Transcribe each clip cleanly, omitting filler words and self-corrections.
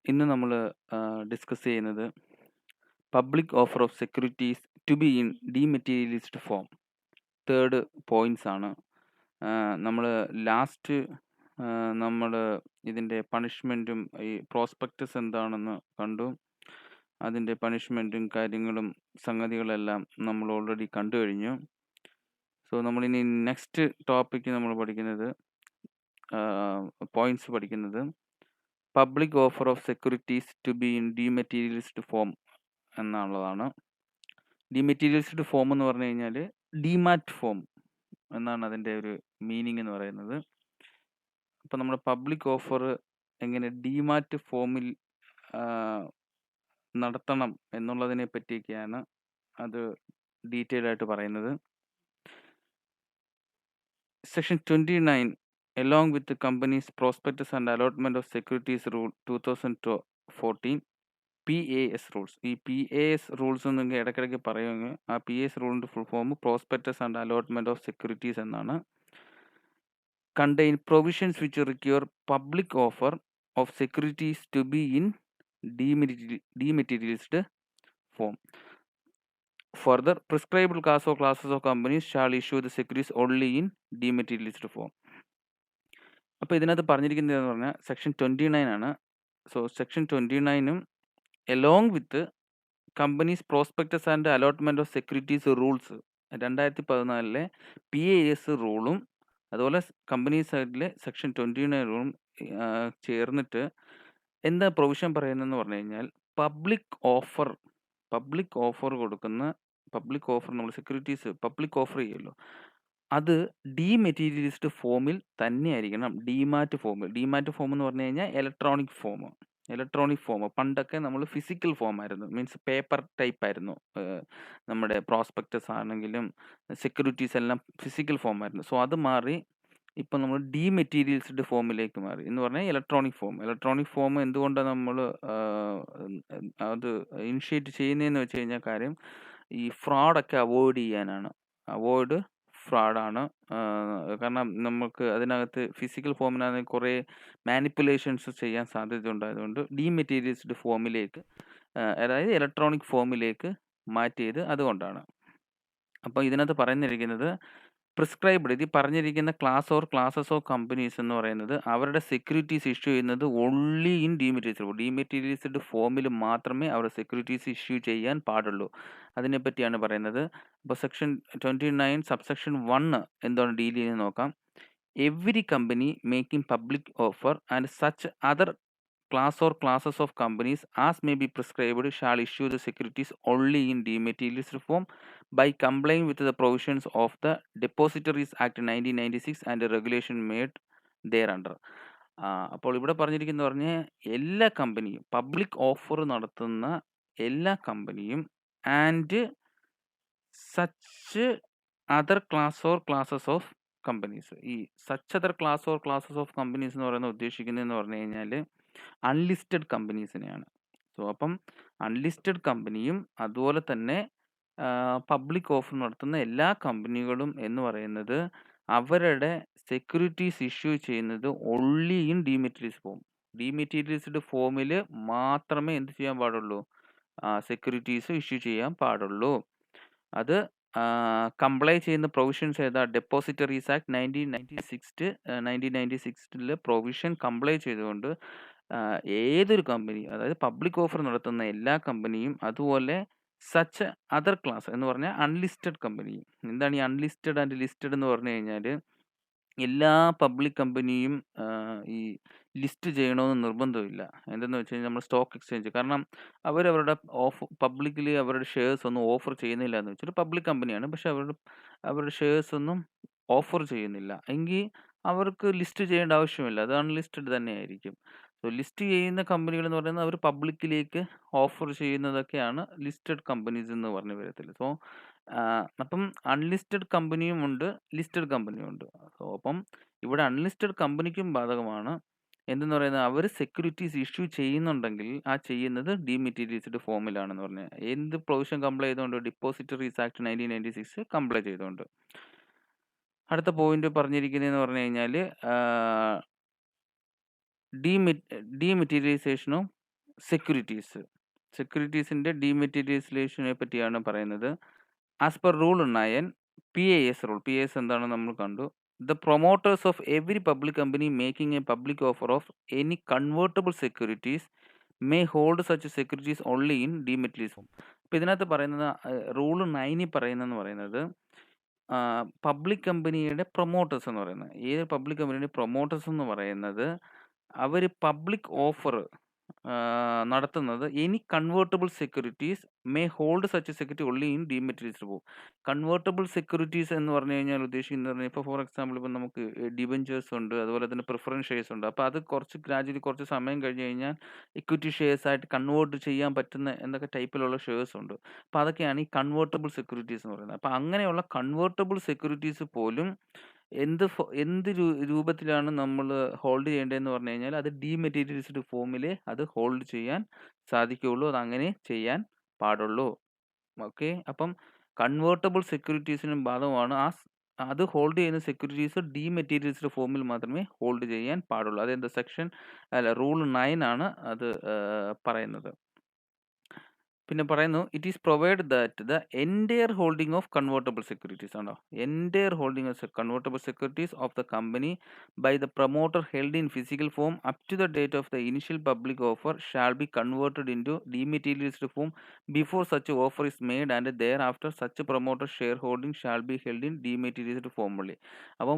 ഇന്ന് നമ്മൾ ഡിസ്കസ് ചെയ്യുന്നത് public offer of securities to be in dematerialised form. Third points ആണ്. നമ്മൾ ലാസ്റ്റ് നമ്മൾ ഇതിൻ്റെ പണിഷ്മെൻറ്റും ഈ പ്രോസ്പെക്ടസ് എന്താണെന്ന് കണ്ടു. അതിൻ്റെ പണിഷ്മെൻറ്റും കാര്യങ്ങളും സംഗതികളെല്ലാം നമ്മൾ ഓൾറെഡി കണ്ടു കഴിഞ്ഞു. സോ നമ്മളിനി നെക്സ്റ്റ് ടോപ്പിക്ക് നമ്മൾ പഠിക്കുന്നത് പോയിന്റ്സ് പഠിക്കുന്നത് public offer of securities to be in dematerialised form എന്നുള്ളതാണ്. ഡീമെറ്റീരിയലിസ്ഡ് ഫോം എന്ന് പറഞ്ഞു കഴിഞ്ഞാൽ ഡിമാറ്റ് ഫോം എന്നാണ് അതിൻ്റെ ഒരു മീനിങ് എന്ന് പറയുന്നത്. അപ്പോൾ നമ്മുടെ പബ്ലിക് ഓഫർ എങ്ങനെ ഡിമാറ്റ് ഫോമിൽ നടത്തണം എന്നുള്ളതിനെ പറ്റിയൊക്കെയാണ് അത് ഡീറ്റെയിൽ ആയിട്ട് പറയുന്നത്. Section 29 along with the company's prospectus and allotment of securities rule 2014 PAS rules. ഈ PAS റൂൾസ് എന്നൊക്കെ ഇടയ്ക്കിടയ്ക്ക് പറയുമെങ്കിൽ ആ PAS റൂളിൻ്റെ full form prospectus and allotment of securities എന്നാണ്. Contain provisions which require public offer of securities to be in dematerialised form. Further, prescribed class or classes of companies shall issue the securities only in dematerialized form. അപ്പോൾ ഇതിനകത്ത് പറഞ്ഞിരിക്കുന്നതെന്ന് പറഞ്ഞാൽ section 29 ആണ്. So section 29 along with companies prospectus and allotment of securities rules 2014 PAS റൂളും അതുപോലെ company സൈഡിലെ section 29 റൂളും ചേർന്നിട്ട് എന്താ provision പറയുന്നതെന്ന് പറഞ്ഞു കഴിഞ്ഞാൽ പബ്ലിക് ഓഫർ കൊടുക്കുന്ന പബ്ലിക് ഓഫർ നമ്മൾ സെക്യൂരിറ്റീസ് പബ്ലിക് ഓഫർ ചെയ്യുമല്ലോ, അത് ഡീമെറ്റീരിയലിസ്ഡ് ഫോമിൽ തന്നെ ആയിരിക്കണം. ഡിമാറ്റ് ഫോം എന്ന് പറഞ്ഞു കഴിഞ്ഞാൽ ഇലക്ട്രോണിക് ഫോം. പണ്ടൊക്കെ നമ്മൾ ഫിസിക്കൽ ഫോം ആയിരുന്നു, മീൻസ് പേപ്പർ ടൈപ്പ് ആയിരുന്നു. നമ്മുടെ പ്രോസ്പെക്ടസ് ആണെങ്കിലും സെക്യൂരിറ്റീസ് എല്ലാം ഫിസിക്കൽ ഫോം ആയിരുന്നു. സോ അത് മാറി ഇപ്പം നമ്മൾ ഡീമെറ്റീരിയൽസ്ഡ് ഫോമിലേക്ക് മാറി എന്ന് പറഞ്ഞാൽ ഇലക്ട്രോണിക് ഫോം എന്തുകൊണ്ടാണ് നമ്മൾ അത് ഇനിഷ്യേറ്റ് ചെയ്യുന്നതെന്ന് വെച്ച് കഴിഞ്ഞാൽ കാര്യം ഈ ഫ്രോഡൊക്കെ അവോയ്ഡ് ചെയ്യാനാണ്. ഫ്രോഡാണ്. കാരണം നമുക്ക് അതിനകത്ത് ഫിസിക്കൽ ഫോമിനാണെങ്കിൽ കുറേ മാനിപ്പുലേഷൻസ് ചെയ്യാൻ സാധ്യത ഉണ്ടായതുകൊണ്ട് ഡീമെറ്റീരിയൽസ്ഡ് ഫോമിലേക്ക്, അതായത് ഇലക്ട്രോണിക് ഫോമിലേക്ക് മാറ്റിയത് അതുകൊണ്ടാണ്. അപ്പോൾ ഇതിനകത്ത് പറഞ്ഞിരിക്കുന്നത് പ്രിസ്ക്രൈബ്ഡ്, ഇത് പറഞ്ഞിരിക്കുന്ന class or classes of companies എന്ന് പറയുന്നത് അവരുടെ സെക്യൂരിറ്റീസ് ഇഷ്യൂ ചെയ്യുന്നത് ഓൺലി ഇൻ ഡീമെറ്റീരിയൽസ്ഡ് ഫോമിൽ മാത്രമേ അവരുടെ സെക്യൂരിറ്റീസ് ഇഷ്യൂ ചെയ്യാൻ പാടുള്ളൂ. അതിനെപ്പറ്റിയാണ് പറയുന്നത്. അപ്പോൾ സെക്ഷൻ 29 സബ്സെക്ഷൻ 1 എന്താണ് ഡീൽ ചെയ്യുന്നത് നോക്കാം. Every company making public offer and such other class or classes of companies as may be prescribed shall issue the securities only in dematerialised form by complying with the provisions of the Depositories Act 1996 and the regulation made thereunder. അപ്പോൾ ഇവിടെ പറഞ്ഞിരിക്കുന്നത് പറഞ്ഞാൽ എല്ലാ കമ്പനിയും public offer നടത്തുന്ന എല്ലാ കമ്പനിയും and such other class or classes of companies. ഈ such other class or classes of companies എന്ന് പറയുന്നത് ഉദ്ദേശിക്കുന്നതെന്ന് പറഞ്ഞു കഴിഞ്ഞാൽ അൺലിസ്റ്റഡ് കമ്പനീസിനെയാണ്. സോ അപ്പം അൺലിസ്റ്റഡ് കമ്പനിയും അതുപോലെ തന്നെ പബ്ലിക് ഓഫർ നടത്തുന്ന എല്ലാ കമ്പനികളും എന്ന് പറയുന്നത് അവരുടെ സെക്യൂരിറ്റീസ് ഇഷ്യൂ ചെയ്യുന്നത് ഓൺലി ഇൻ ഡീമെറ്റീരിയൽസ്ഡ് ഫോമിൽ മാത്രമേ എന്ത് ചെയ്യാൻ പാടുള്ളൂ, സെക്യൂരിറ്റീസ് ഇഷ്യൂ ചെയ്യാൻ പാടുള്ളൂ. അത് കംപ്ലൈ ചെയ്യുന്ന പ്രൊവിഷൻസ് ഏതാ? ഡെപ്പോസിറ്ററീസ് ആക്ട് 1996 പ്രൊവിഷൻ കംപ്ലൈ ചെയ്തുകൊണ്ട് ഏതൊരു കമ്പനി, അതായത് പബ്ലിക് ഓഫർ നടത്തുന്ന എല്ലാ കമ്പനിയും അതുപോലെ സച്ച് അതർ ക്ലാസ് എന്ന് പറഞ്ഞാൽ അൺലിസ്റ്റഡ് കമ്പനി. എന്താണ് ഈ അൺലിസ്റ്റഡ് ആൻഡ് ലിസ്റ്റഡ് എന്ന് പറഞ്ഞു കഴിഞ്ഞാൽ എല്ലാ പബ്ലിക് കമ്പനിയും ഈ ലിസ്റ്റ് ചെയ്യണമെന്ന് നിർബന്ധമില്ല. എന്തെന്ന് വെച്ച് കഴിഞ്ഞാൽ നമ്മൾ സ്റ്റോക്ക് എക്സ്ചേഞ്ച്, കാരണം അവരവരുടെ പബ്ലിക്കലി അവരുടെ ഷെയർസ് ഒന്നും ഓഫർ ചെയ്യുന്നില്ല എന്ന് വെച്ചിട്ട് പബ്ലിക് കമ്പനിയാണ്, പക്ഷെ അവരുടെ ഷെയർസ് ഒന്നും ഓഫർ ചെയ്യുന്നില്ല എങ്കിൽ അവർക്ക് ലിസ്റ്റ് ചെയ്യേണ്ട ആവശ്യമില്ല, അത് അൺലിസ്റ്റഡ് തന്നെയായിരിക്കും. സോ ലിസ്റ്റ് ചെയ്യുന്ന കമ്പനികൾ എന്ന് പറയുന്നത് അവർ പബ്ലിക്കിലേക്ക് ഓഫർ ചെയ്യുന്നതൊക്കെയാണ് ലിസ്റ്റഡ് കമ്പനീസ് എന്ന് പറഞ്ഞു വരത്തില്ല. സോ അപ്പം അൺലിസ്റ്റഡ് കമ്പനിയും ഉണ്ട്, ലിസ്റ്റഡ് കമ്പനിയും ഉണ്ട്. സോ അപ്പം ഇവിടെ അൺലിസ്റ്റഡ് കമ്പനിക്കും ബാധകമാണ്. എന്തെന്ന് പറയുന്നത് അവർ സെക്യൂരിറ്റീസ് ഇഷ്യൂ ചെയ്യുന്നുണ്ടെങ്കിൽ ആ ചെയ്യുന്നത് ഡീമെറ്റീരിയൽസ്ഡ് ഫോമിലാണെന്ന് പറഞ്ഞാൽ എന്ത് പ്രൊവിഷൻ കംപ്ലൈ ചെയ്തുകൊണ്ട്? ഡിപ്പോസിറ്ററീസ് ആക്ട് 1996 കംപ്ലൈ ചെയ്തുകൊണ്ട്. അടുത്ത പോയിന്റ് പറഞ്ഞിരിക്കുന്നതെന്ന് പറഞ്ഞു കഴിഞ്ഞാൽ ഡീമെറ്റീരിയലൈസേഷനും സെക്യൂരിറ്റീസ്. സെക്യൂരിറ്റീസിൻ്റെ ഡീമെറ്റീരിയലൈസേഷനെ പറ്റിയാണ് പറയുന്നത്. As per rule 9 PAS rule. PAS എന്താണെന്ന് നമ്മൾ കണ്ടു. The promoters of every public company making a public offer of any convertible securities may hold such securities only in dematerialised form. അപ്പോൾ ഇതിനകത്ത് പറയുന്നത് റൂൾ 9 പറയുന്നതെന്ന് പറയുന്നത് പബ്ലിക് കമ്പനിയുടെ പ്രൊമോട്ടേഴ്സ് എന്ന് പറയുന്നത്, ഏത് പബ്ലിക് കമ്പനിയുടെ പ്രൊമോട്ടേഴ്സ് എന്ന് പറയുന്നത് അവർ പബ്ലിക് ഓഫർ നടത്തുന്നത് any convertible securities may hold such security only in dematerialised form. Convertible securities എന്ന് പറഞ്ഞു കഴിഞ്ഞാൽ ഉദ്ദേശിക്കുന്നത് പറഞ്ഞാൽ ഇപ്പോൾ ഫോർ എക്സാമ്പിൾ ഇപ്പം നമുക്ക് ഡിബഞ്ചേഴ്സ് ഉണ്ട്, അതുപോലെ തന്നെ പ്രിഫറൻസ് ഷെയർസ് ഉണ്ട്. അപ്പോൾ അത് കുറച്ച് ഗ്രാജുവലി കുറച്ച് സമയം കഴിഞ്ഞ് കഴിഞ്ഞാൽ ഇക്വിറ്റി ഷെയർസ് ആയിട്ട് കൺവേർട്ട് ചെയ്യാൻ പറ്റുന്ന എന്തൊക്കെ ടൈപ്പിലുള്ള ഷെയർസ് ഉണ്ട്. അപ്പോൾ അതൊക്കെയാണ് ഈ കൺവേർട്ടബിൾ സെക്യൂരിറ്റീസ് എന്ന് പറയുന്നത്. അപ്പോൾ അങ്ങനെയുള്ള കൺവേർട്ടബിൾ സെക്യൂരിറ്റീസ് പോലും എന്ത് രൂപത്തിലാണ് നമ്മൾ ഹോൾഡ് ചെയ്യേണ്ടതെന്ന് പറഞ്ഞു കഴിഞ്ഞാൽ അത് ഡീമെറ്റീരിയലൈസ്ഡ് ഫോമിലേ അത് ഹോൾഡ് ചെയ്യാൻ സാധിക്കുകയുള്ളൂ. അതങ്ങനെ ചെയ്യാൻ പാടുള്ളൂ. ഓക്കെ. അപ്പം കൺവേർട്ടബിൾ സെക്യൂരിറ്റീസിനും ബാധകമാണ്. അത് ഹോൾഡ് ചെയ്യുന്ന സെക്യൂരിറ്റീസ് ഡീമെറ്റീരിയലൈസ്ഡ് ഫോമിൽ മാത്രമേ ഹോൾഡ് ചെയ്യാൻ പാടുള്ളൂ. അതെന്ത് റൂൾ 9 ആണ് അത് പറയുന്നത്. പിന്നെ പറയുന്നു it is provide that the entire holding of convertible securities ആണോ, entire holding of convertible securities of the company by the promoter held in physical form up to the date of the initial public offer shall be converted into dematerialised form before such offer is made and thereafter such promoter shareholding shall be held in dematerialised form only. അപ്പം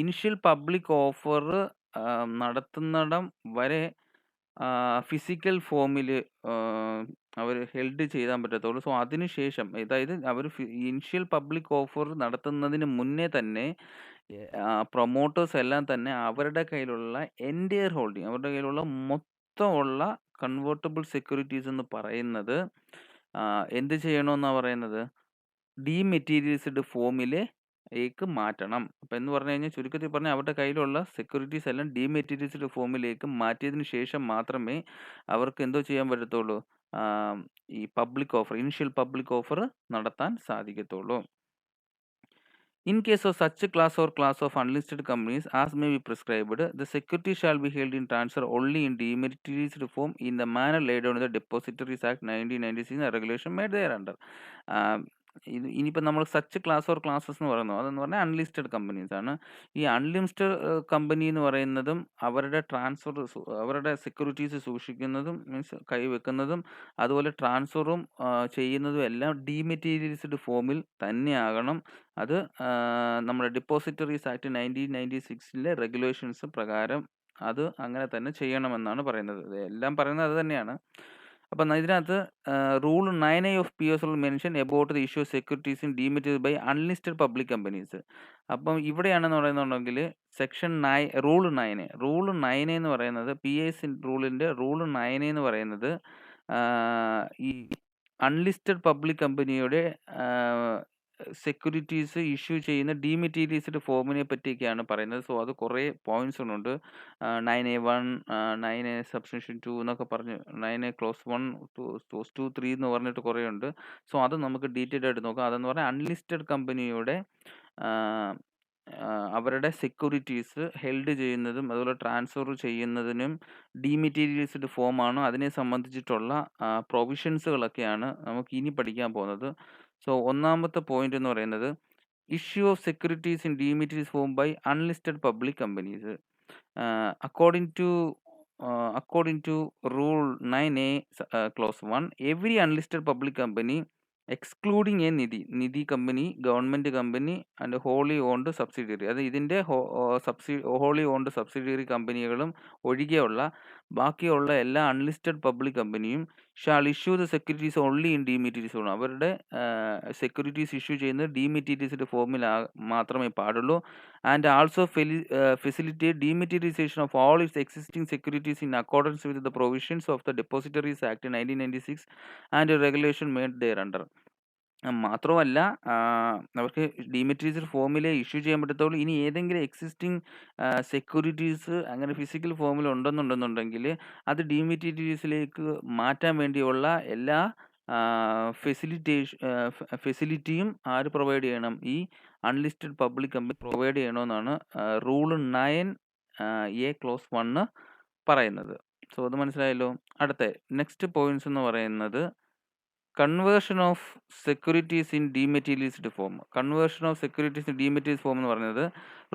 initial public offer നടത്തുന്നിടം വരെ physical ഫോമിൽ അവർ held ചെയ്യാൻ പറ്റത്തുള്ളൂ. So അതിനുശേഷം അതായത് അവർ initial public offer നടത്തുന്നതിന് മുന്നേ തന്നെ പ്രൊമോട്ടേഴ്സ് എല്ലാം തന്നെ അവരുടെ കയ്യിലുള്ള എൻറ്റയർ ഹോൾഡിംഗ്, അവരുടെ കയ്യിലുള്ള മൊത്തമുള്ള കൺവേർട്ടബിൾ സെക്യൂരിറ്റീസ് എന്ന് പറയുന്നത് എന്ത് ചെയ്യണമെന്നാണ് പറയുന്നത്, ഡീമെറ്റീരിയലൈസ്ഡ് ഫോമിലേക്ക് മാറ്റണം. അപ്പം എന്ന് പറഞ്ഞു കഴിഞ്ഞാൽ ചുരുക്കത്തിൽ പറഞ്ഞാൽ അവരുടെ കയ്യിലുള്ള സെക്യൂരിറ്റീസ് എല്ലാം ഡീമെറ്റീരിയലൈസ്ഡ് ഫോമിലേക്ക് മാറ്റിയതിന് ശേഷം മാത്രമേ അവർക്ക് എന്തോ ചെയ്യാൻ പറ്റത്തുള്ളൂ, ഈ ഇനിഷ്യൽ പബ്ലിക് ഓഫർ നടത്താൻ സാധിക്കത്തുള്ളൂ. In case of such class or class of unlisted companies as may be prescribed, the security shall be held in transfer only in dematerialized form in the manner laid down in the Depositories Act 1996 and regulation made thereunder. ഇനിയിപ്പോൾ നമ്മൾ such class or classes എന്ന് പറയുന്നു, അതെന്ന് പറഞ്ഞാൽ unlisted companies ആണ്. ഈ unlisted company എന്ന് പറയുന്നതും അവരുടെ അവരുടെ സെക്യൂരിറ്റീസ് സൂക്ഷിക്കുന്നതും മീൻസ് കൈവെക്കുന്നതും അതുപോലെ ട്രാൻസ്ഫറും ചെയ്യുന്നതും എല്ലാം ഡീമെറ്റീരിയലൈസ്ഡ് ഫോമിൽ തന്നെയാകണം. അത് നമ്മുടെ ഡെപ്പോസിറ്ററീസ് ആക്ട് 1996 റെഗുലേഷൻസ് പ്രകാരം അത് അങ്ങനെ തന്നെ ചെയ്യണമെന്നാണ് പറയുന്നത്. എല്ലാം പറയുന്നത് അത് തന്നെയാണ്. അപ്പം ഇതിനകത്ത് rule 9A of POS mention about the issue securities in dematerial by unlisted public companies. അപ്പം ഇവിടെയാണെന്ന് പറയുന്നുണ്ടെങ്കിൽ റൂൾ 9A എന്ന് പറയുന്നത് PAS റൂളിൻ്റെ റൂൾ 9A എന്ന് പറയുന്നത് ഈ അൺലിസ്റ്റഡ് പബ്ലിക് കമ്പനിയുടെ സെക്യൂരിറ്റീസ് ഇഷ്യൂ ചെയ്യുന്ന ഡീമെറ്റീരിയലൈസ്ഡ് ഫോമിനെ പറ്റിയൊക്കെയാണ് പറയുന്നത്. സോ അത് കുറേ പോയിന്റ്സുകളുണ്ട്. 9A1, 9A സബ്സെക്ഷൻ 2 എന്നൊക്കെ പറഞ്ഞ് 9A ക്ലോസ് 1, ക്ലോസ് 2, 3 എന്ന് പറഞ്ഞിട്ട് കുറേ ഉണ്ട്. സോ അത് നമുക്ക് ഡീറ്റെയിൽ ആയിട്ട് നോക്കാം. അതെന്ന് പറഞ്ഞാൽ അൺലിസ്റ്റഡ് കമ്പനിയുടെ അവരുടെ സെക്യൂരിറ്റീസ് ഹെൽഡ് ചെയ്യുന്നതും അതുപോലെ ട്രാൻസ്ഫർ ചെയ്യുന്നതിനും ഡീമെറ്റീരിയലൈസ്ഡ് ഫോമാണ്. അതിനെ സംബന്ധിച്ചിട്ടുള്ള പ്രൊവിഷൻസുകളൊക്കെയാണ് നമുക്ക് ഇനി പഠിക്കാൻ പോകുന്നത്. സോ ഒന്നാമത്തെ പോയിന്റ് എന്ന് പറയുന്നത് issue of securities in dematerialised form by unlisted public companies. According to Rule 9A Clause 1, every unlisted public company excluding a Nidhi company, government company and wholly owned subsidiary, അത് ഇതിൻ്റെ ഹോളി ഓൺഡ് സബ്സിഡിയറി കമ്പനികളും ഒഴികെയുള്ള ബാക്കിയുള്ള എല്ലാ unlisted public കമ്പനിയും shall issue the securities only in dematerialised form. അവരുടെ സെക്യൂരിറ്റീസ് ഇഷ്യൂ ചെയ്യുന്നത് ഡീമെറ്റീരിയൽസ്ഡ് ഫോമിൽ മാത്രമേ പാടുള്ളൂ. And also facilitate dematerialisation of all its existing securities in accordance with the provisions of the depositories act 1996 and regulation made thereunder. മാത്രമല്ല അവർക്ക് ഡീമെറ്റീരിയൽസ്ഡ് ഫോമിലേ issue ചെയ്യാൻ പറ്റത്തുള്ളൂ. ഇനി ഏതെങ്കിലും എക്സിസ്റ്റിംഗ് സെക്യൂരിറ്റീസ് അങ്ങനെ ഫിസിക്കൽ ഫോമിൽ ഉണ്ടെന്നുണ്ടെന്നുണ്ടെങ്കിൽ അത് ഡീമെറ്റീരിയൽസിലേക്ക് മാറ്റാൻ വേണ്ടിയുള്ള എല്ലാ ഫെസിലിറ്റിയും ആര് പ്രൊവൈഡ് ചെയ്യണം, ഈ അൺലിസ്റ്റഡ് പബ്ലിക് കമ്പനി പ്രൊവൈഡ് ചെയ്യണമെന്നാണ് റൂൾ 9A ക്ലോസ് 1 പറയുന്നത്. സോ അത് മനസ്സിലായല്ലോ. അടുത്ത നെക്സ്റ്റ് പോയിന്റ്സ് എന്ന് പറയുന്നത് conversion of securities in dematerialised form. Conversion of securities in dematerialised form എന്ന് പറയുന്നത്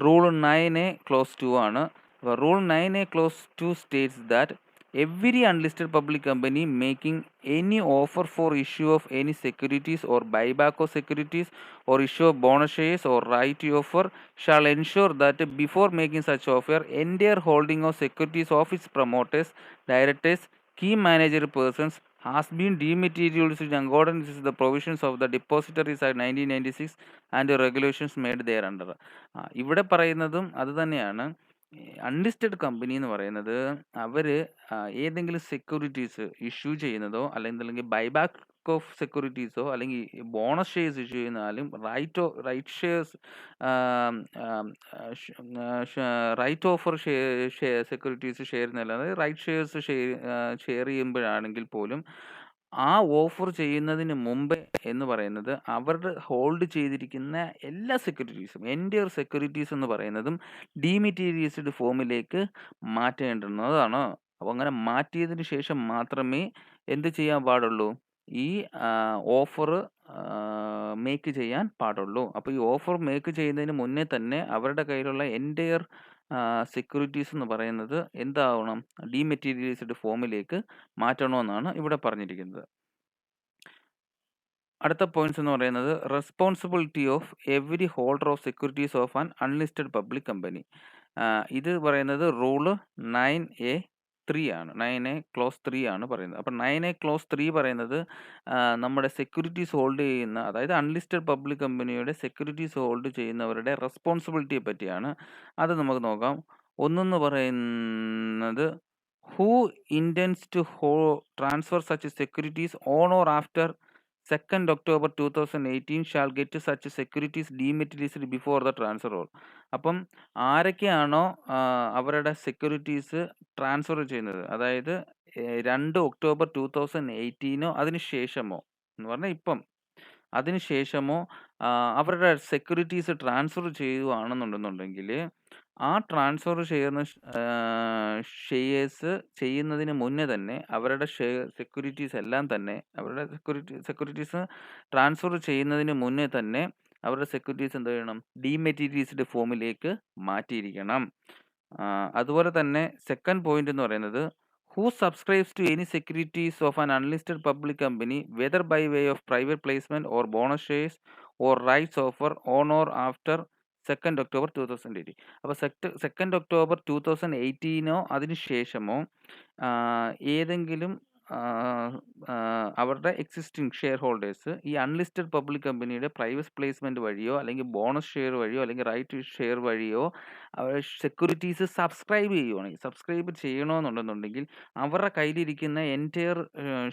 റൂൾ 9A ക്ലോസ് 2 ആണ്. അപ്പോൾ rule 9A clause 2 states that every unlisted public company making any offer for issue of any securities or buyback of securities or issue of bonus shares or right to offer shall ensure that before making such offer entire holding of securities of its promoters, directors, key manager persons has been dematerialized in accordance with the provisions of the Depositories Act 1996 and the regulations made thereunder. ഇവിടെ പറയുന്നതും അത് തന്നെയാണ്. Unlisted company എന്ന് പറയുന്നത് അവർ ഏതെങ്കിലും securities issue ചെയ്യുന്നതോ അല്ലെങ്കിൽ buyback of സെക്യൂരിറ്റീസോ അല്ലെങ്കിൽ ബോണസ് ഷെയർസ് ഇഷ്യൂ ചെയ്യുന്നാലും right shares right offer securities share ചെയ്യുന്നതല്ലാതെ റൈറ്റ് ഷെയർസ് ഷെയർ ചെയ്യുമ്പോഴാണെങ്കിൽ പോലും ആ ഓഫർ ചെയ്യുന്നതിന് മുമ്പ് എന്ന് പറയുന്നത് അവരുടെ ഹോൾഡ് ചെയ്തിരിക്കുന്ന എല്ലാ സെക്യൂരിറ്റീസും എൻ്റയർ സെക്യൂരിറ്റീസ് എന്ന് പറയുന്നതും ഡീമെറ്റീരിയലൈസ്ഡ് ഫോമിലേക്ക് മാറ്റേണ്ടുന്നതാണ്. അപ്പോൾ അങ്ങനെ മാറ്റിയതിന് ശേഷം മാത്രമേ എന്ത് ചെയ്യാൻ പാടുള്ളൂ, ഈ ഓഫർ മേക്ക് ചെയ്യാൻ പാടുള്ളൂ. അപ്പോൾ ഈ ഓഫർ മേക്ക് ചെയ്യുന്നതിന് മുന്നേ തന്നെ അവരുടെ കയ്യിലുള്ള എൻ്റയർ സെക്യൂരിറ്റീസ് എന്ന് പറയുന്നത് എന്താവണം, ഡീമെറ്റീരിയലൈസ്ഡ് ഫോമിലേക്ക് മാറ്റണമെന്നാണ് ഇവിടെ പറഞ്ഞിരിക്കുന്നത്. അടുത്ത പോയിന്റ്സ് എന്ന് പറയുന്നത് responsibility of every holder of securities of an unlisted public company. ഇത് പറയുന്നത് റൂള് 9A3 ആണ്. 9A ക്ലോസ് 3 ആണ് പറയുന്നത്. അപ്പം 9A ക്ലോസ് 3 പറയുന്നത് നമ്മുടെ സെക്യൂരിറ്റീസ് ഹോൾഡ് ചെയ്യുന്ന, അതായത് അൺലിസ്റ്റഡ് പബ്ലിക് കമ്പനിയുടെ സെക്യൂരിറ്റീസ് ഹോൾഡ് ചെയ്യുന്നവരുടെ റെസ്പോൺസിബിലിറ്റിയെ പറ്റിയാണ്. അത് നമുക്ക് നോക്കാം. ഒന്നെന്ന് പറയുന്നത് who intends to transfer such securities on or after 2nd October 2018 shall get such securities dematerialized before the transfer rule. അപ്പം ആരൊക്കെയാണോ അവരുടെ സെക്യൂരിറ്റീസ് ട്രാൻസ്ഫർ ചെയ്യുന്നത്, അതായത് 2 ഒക്ടോബർ 2018 അതിന് ശേഷമോ എന്ന് പറഞ്ഞാൽ ഇപ്പം അതിന് ശേഷമോ അവരുടെ സെക്യൂരിറ്റീസ് ട്രാൻസ്ഫർ ചെയ്യുകയാണെന്നുണ്ടെന്നുണ്ടെങ്കിൽ ആ ട്രാൻസ്ഫർ ചെയ്യുന്ന ഷെയർസ് ചെയ്യുന്നതിന് മുന്നേ തന്നെ അവരുടെ സെക്യൂരിറ്റീസ് എല്ലാം തന്നെ അവരുടെ സെക്യൂരിറ്റീസ് ട്രാൻസ്ഫർ ചെയ്യുന്നതിന് മുന്നേ തന്നെ അവരുടെ സെക്യൂരിറ്റീസ് എന്ത് ചെയ്യണം, ഡീമെറ്റീരിയലൈസ്ഡ് ഫോമിലേക്ക് മാറ്റിയിരിക്കണം. അതുപോലെ തന്നെ സെക്കൻഡ് പോയിന്റ് എന്ന് പറയുന്നത് who subscribes to any securities of an unlisted public company whether by way of private placement or bonus shares or rights offer on or after 2nd October 2018. അപ്പോൾ 2nd October 2018 അതിന് ശേഷമോ ഏതെങ്കിലും അവരുടെ existing share holders ഈ unlisted public കമ്പനിയുടെ private placement വഴിയോ അല്ലെങ്കിൽ bonus share വഴിയോ അല്ലെങ്കിൽ റൈറ്റ് ഷെയർ വഴിയോ അവർ സെക്യൂരിറ്റീസ് സബ്സ്ക്രൈബ് ചെയ്യണമെന്നുണ്ടെന്നുണ്ടെങ്കിൽ അവരുടെ കയ്യിലിരിക്കുന്ന എൻറ്റയർ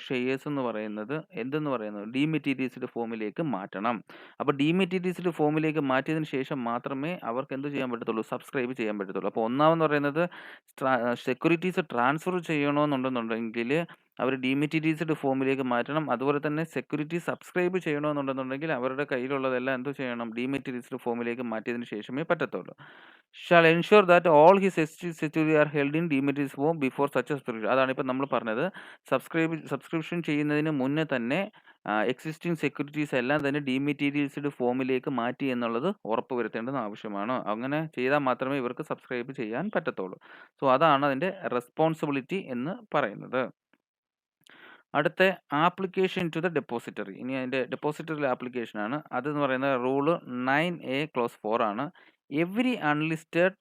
ഷെയർസ് എന്ന് പറയുന്നത് എന്തെന്ന് പറയുന്നത് ഡീമെറ്റീരിയലൈസ്ഡ് ഫോമിലേക്ക് മാറ്റണം. അപ്പോൾ ഡീമെറ്റീരിയലൈസ്ഡ് ഫോമിലേക്ക് മാറ്റിയതിന് ശേഷം മാത്രമേ അവർക്ക് എന്ത് ചെയ്യാൻ പറ്റത്തുള്ളൂ, സബ്സ്ക്രൈബ് ചെയ്യാൻ പറ്റത്തുള്ളൂ. അപ്പോൾ ഒന്നാമെന്ന് പറയുന്നത് സെക്യൂരിറ്റീസ് ട്രാൻസ്ഫർ ചെയ്യണമെന്നുണ്ടെന്നുണ്ടെങ്കിൽ അവർ ഡീമെറ്റീരിയലൈസ്ഡ് ഫോമിലേക്ക് മാറ്റണം. അതുപോലെ തന്നെ സെക്യൂരിറ്റി സബ്സ്ക്രൈബ് ചെയ്യണമെന്നുണ്ടെന്നുണ്ടെങ്കിൽ അവരുടെ കയ്യിലുള്ളതെല്ലാം എന്ത് ചെയ്യണം, ഡീമെറ്റീരിയലൈസ്ഡ് ഫോമിലേക്ക് മാറ്റിയതിന് ശേഷമേ പറ്റത്തുള്ളൂ. Shall ensure that all his security are held in dematerialised form before such subscription. അതാണ് ഇപ്പം നമ്മൾ പറഞ്ഞത്. സബ്സ്ക്രിപ്ഷൻ ചെയ്യുന്നതിന് മുന്നേ തന്നെ എക്സിസ്റ്റിംഗ് സെക്യൂരിറ്റീസ് എല്ലാം തന്നെ ഡീമെറ്റീരിയലൈസ്ഡ് ഫോമിലേക്ക് മാറ്റി എന്നുള്ളത് ഉറപ്പുവരുത്തേണ്ടത് ആവശ്യമാണ്. അങ്ങനെ ചെയ്താൽ മാത്രമേ ഇവർക്ക് സബ്സ്ക്രൈബ് ചെയ്യാൻ പറ്റത്തുള്ളൂ. സോ അതാണ് അതിൻ്റെ റെസ്പോൺസിബിലിറ്റി എന്ന് പറയുന്നത്. അടുത്ത ആപ്ലിക്കേഷൻ ടു ദ ഡെപ്പോസിറ്ററി. ഇനി അതിൻ്റെ ഡെപ്പോസിറ്ററി ആപ്ലിക്കേഷനാണ്. അതെന്ന് പറയുന്നത് റൂള് 9A ക്ലോസ് 4 ആണ്. Every unlisted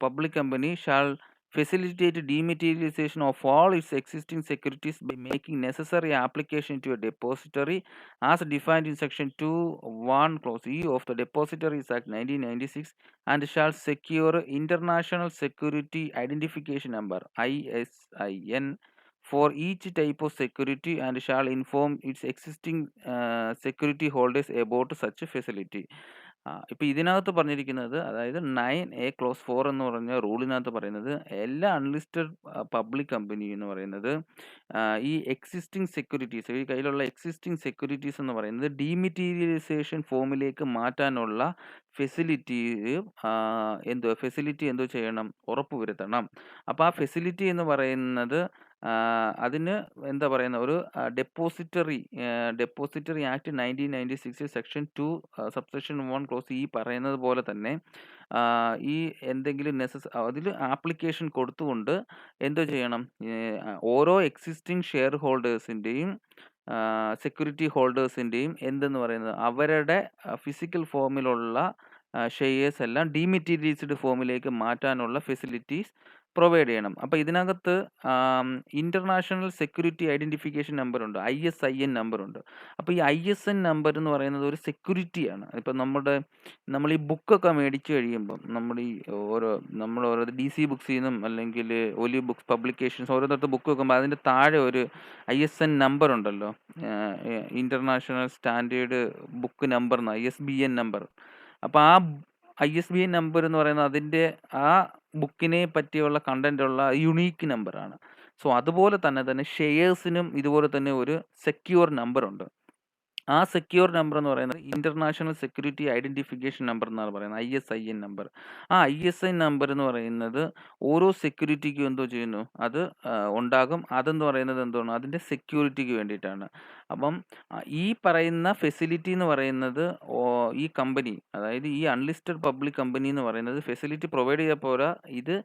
public company shall facilitate dematerialization of all its existing securities by making necessary application to a depository as defined in section 2(1) clause E of the Depositories Act 1996 and shall secure international security identification number ISIN for each type of security and shall inform its existing security holders about such facility. ഇപ്പൊ ഇതിനകത്ത് പറഞ്ഞിരിക്കുന്നത്, അതായത് 9A clause 4 എന്ന് പറഞ്ഞ റൂളിനകത്ത് പറയുന്നത്, എല്ലാ unlisted public company എന്ന് പറയുന്നത് ഈ എക്സിസ്റ്റിംഗ് സെക്യൂരിറ്റീസ്, ഈ കയ്യിലുള്ള എക്സിസ്റ്റിംഗ് സെക്യൂരിറ്റീസ് എന്ന് പറയുന്നത് ഡീമെറ്റീരിയലൈസേഷൻ ഫോമിലേക്ക് മാറ്റാനുള്ള ഫെസിലിറ്റി എന്തോ ചെയ്യണം, ഉറപ്പുവരുത്തണം. അപ്പോൾ ആ ഫെസിലിറ്റി എന്ന് പറയുന്നത് അതിന് എന്താ പറയുന്ന ഒരു depository act 1996 section 2 subsection 1 close ഈ പറയുന്നത് പോലെ തന്നെ ഈ എന്തെങ്കിലും അതിൽ ആപ്ലിക്കേഷൻ കൊടുത്തുകൊണ്ട് എന്തോ ചെയ്യണം, ഓരോ എക്സിസ്റ്റിംഗ് ഷെയർ ഹോൾഡേഴ്സിൻ്റെയും സെക്യൂരിറ്റി ഹോൾഡേഴ്സിൻ്റെയും എന്തെന്ന് പറയുന്നത് അവരുടെ ഫിസിക്കൽ ഫോമിലുള്ള ഷെയർസ് എല്ലാം ഡീമെറ്റീരിയലൈസ്ഡ് ഫോമിലേക്ക് മാറ്റാനുള്ള ഫെസിലിറ്റീസ് പ്രൊവൈഡ് ചെയ്യണം. അപ്പോൾ ഇതിനകത്ത് ഇന്റർനാഷണൽ സെക്യൂരിറ്റി ഐഡന്റിഫിക്കേഷൻ നമ്പർ ഉണ്ട്, ISIN നമ്പർ ഉണ്ട്. അപ്പോൾ ഈ ISN നമ്പർ എന്ന് പറയുന്നത് ഒരു സെക്യൂരിറ്റിയാണ്. ഇപ്പം നമ്മൾ ഈ ബുക്കൊക്കെ മേടിച്ച് കഴിയുമ്പം നമ്മൾ ഓരോ DC ബുക്സിൽ നിന്നും അല്ലെങ്കിൽ ഒലി ബുക്സ് പബ്ലിക്കേഷൻസ് ഓരോരുത്തർ ബുക്ക് വെക്കുമ്പോൾ അതിൻ്റെ താഴെ ഒരു ISN നമ്പർ ഉണ്ടല്ലോ, ഇന്റർനാഷണൽ സ്റ്റാൻഡേർഡ് ബുക്ക് നമ്പർ എന്ന്, ISBN നമ്പർ. അപ്പോൾ ആ ISBN നമ്പർ എന്ന് പറയുന്നത് അതിൻ്റെ ആ ബുക്കിനെ പറ്റിയുള്ള കണ്ടന്റ് ഉള്ള യുണീക്ക് നമ്പറാണ്. സോ അതുപോലെ തന്നെ ഷെയർസിനും ഇതുപോലെ തന്നെ ഒരു സെക്യൂർ നമ്പർ ഉണ്ട്. ആ സെക്യൂർ നമ്പർ എന്ന് പറയുന്നത് ഇന്റർനാഷണൽ സെക്യൂരിറ്റി ഐഡന്റിഫിക്കേഷൻ നമ്പർ എന്നാണ് പറയുന്നത്, ISIN നമ്പർ. ആ ISIN നമ്പർ എന്ന് പറയുന്നത് ഓരോ സെക്യൂരിറ്റിക്കും എന്തോ ചെയ്യുന്നു, അത് ഉണ്ടാകും. അതെന്ന് പറയുന്നത് എന്താണ്, അതിൻ്റെ സെക്യൂരിറ്റിക്ക് വേണ്ടിയിട്ടാണ്. അപ്പം ഈ പറയുന്ന ഫെസിലിറ്റി എന്ന് പറയുന്നത് ഈ കമ്പനി, അതായത് ഈ അൺലിസ്റ്റഡ് പബ്ലിക് കമ്പനി എന്ന് പറയുന്നത് ഫെസിലിറ്റി പ്രൊവൈഡ് ചെയ്താൽ പോരാ, ഇത്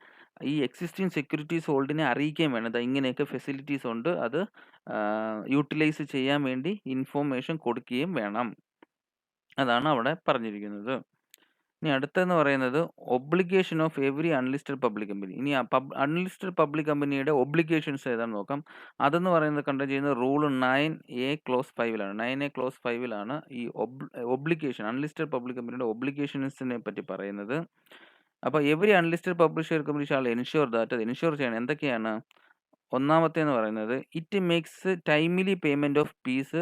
ഈ എക്സിസ്റ്റിംഗ് സെക്യൂരിറ്റീസ് ഹോൾഡിനെ അറിയിക്കുകയും വേണം, ഇങ്ങനെയൊക്കെ ഫെസിലിറ്റീസ് ഉണ്ട്, അത് യൂട്ടിലൈസ് ചെയ്യാൻ വേണ്ടി ഇൻഫോർമേഷൻ കൊടുക്കുകയും വേണം. അതാണ് അവിടെ പറഞ്ഞിരിക്കുന്നത്. ഇനി അടുത്തെന്ന് പറയുന്നത് obligation of every unlisted public company. ഇനി അൺലിസ്റ്റഡ് പബ്ലിക് കമ്പനിയുടെ ഒബ്ലിഗേഷൻസ് ഏതാണെന്ന് നോക്കാം. അതെന്ന് പറയുന്നത് കണ്ടന്റ് ചെയ്യുന്നത് rule 9A close 5 9A close 5 ഈ ഒബ്ലിഗേഷൻ, അൺലിസ്റ്റഡ് പബ്ലിക് കമ്പനിയുടെ ഒബ്ലിഗേഷൻസിനെ പറ്റി പറയുന്നത്. അപ്പോൾ every unlisted public company shall ensure that, അത് എൻഷുർ ചെയ്യണം. എന്തൊക്കെയാണ്? ഒന്നാമത്തേന്ന് പറയുന്നത് it makes timely payment of fees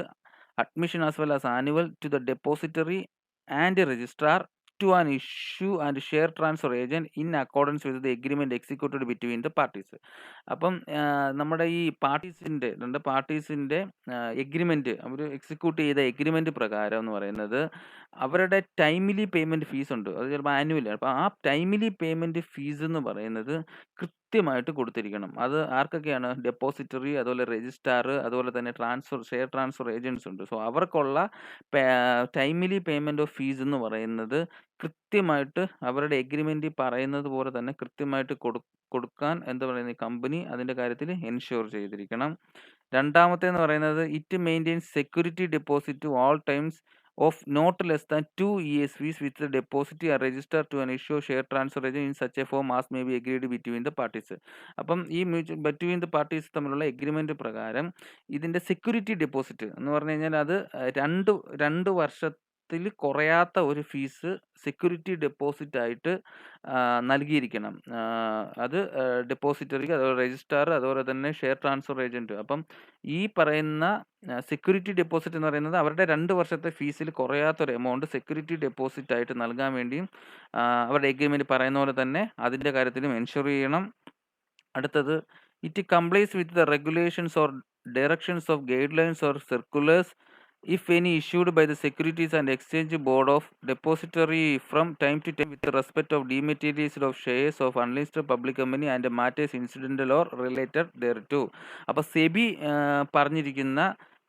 admission as well as annual to the depository and registrar to an issue and share transfer agent in accordance with the agreement executed between the parties. അപ്പം നമ്മുടെ ഈ രണ്ട് പാർട്ടീസിന്റെ agreement, അവർ execute ചെയ്ത agreement പ്രകാരം എന്ന് പറയുന്നത് അവരുടെ ടൈംലി പേയ്മെന്റ് ഫീസ് ഉണ്ട്, അത് ചിലപ്പോൾ ആനുവൽ. അപ്പോൾ ആ ടൈംലി പേയ്മെന്റ് ഫീസ് എന്ന് പറയുന്നത് കൃത്യമായിട്ട് കൊടുത്തിരിക്കണം. അത് ആർക്കൊക്കെയാണ്? ഡെപ്പോസിറ്ററി, അതുപോലെ രജിസ്ട്രാർ, അതുപോലെ തന്നെ ഷെയർ ട്രാൻസ്ഫർ ഏജൻറ്റ്സ് ഉണ്ട്. സോ അവർക്കുള്ള ടൈംലി പേയ്മെന്റ് ഓഫ് ഫീസ് എന്ന് പറയുന്നത് കൃത്യമായിട്ട് അവരുടെ എഗ്രിമെന്റിൽ പറയുന്നത് പോലെ തന്നെ കൃത്യമായിട്ട് കൊടുക്കാൻ എന്താ പറയുന്നത്, കമ്പനി അതിൻ്റെ കാര്യത്തിൽ എൻഷുർ ചെയ്തിരിക്കണം. രണ്ടാമത്തേന്ന് പറയുന്നത് it maintains security deposit all times of not less than 2 years fees with the depository are registered to an issue share transfer agent in such a form as may be agreed between the parties. അപ്പം ഈ between the parties തമ്മിലുള്ള agreement പ്രകാരം ഇതിന്റെ security deposit എന്ന് പറഞ്ഞു കഴിഞ്ഞാൽ അത് രണ്ട് വർഷത്തിൽ കുറയാത്ത ഒരു ഫീസ് സെക്യൂരിറ്റി ഡെപ്പോസിറ്റ് ആയിട്ട് നൽകിയിരിക്കണം. അത് ഡെപ്പോസിറ്ററിക്ക്, അതുപോലെ രജിസ്ട്രാർ, അതുപോലെ തന്നെ ഷെയർ ട്രാൻസ്ഫർ ഏജന്റ്. അപ്പം ഈ പറയുന്ന സെക്യൂരിറ്റി ഡെപ്പോസിറ്റ് എന്ന് പറയുന്നത് അവരുടെ 2 വർഷത്തെ ഫീസിൽ കുറയാത്തൊരു എമൗണ്ട് സെക്യൂരിറ്റി ഡെപ്പോസിറ്റ് ആയിട്ട് നൽകാൻ വേണ്ടിയും അവരുടെ എഗ്രിമെന്റ് പറയുന്ന പോലെ തന്നെ അതിൻ്റെ കാര്യത്തിലും എൻഷുർ ചെയ്യണം. അടുത്തത് it complies with the regulations or directions of guidelines or circulars if any issued by the Securities and Exchange Board of Depository from time to time with respect of dematerialization of shares of unlisted public company and matters incidental or related thereto. അപ്പോൾ സെബി പറഞ്ഞിരിക്കുന്ന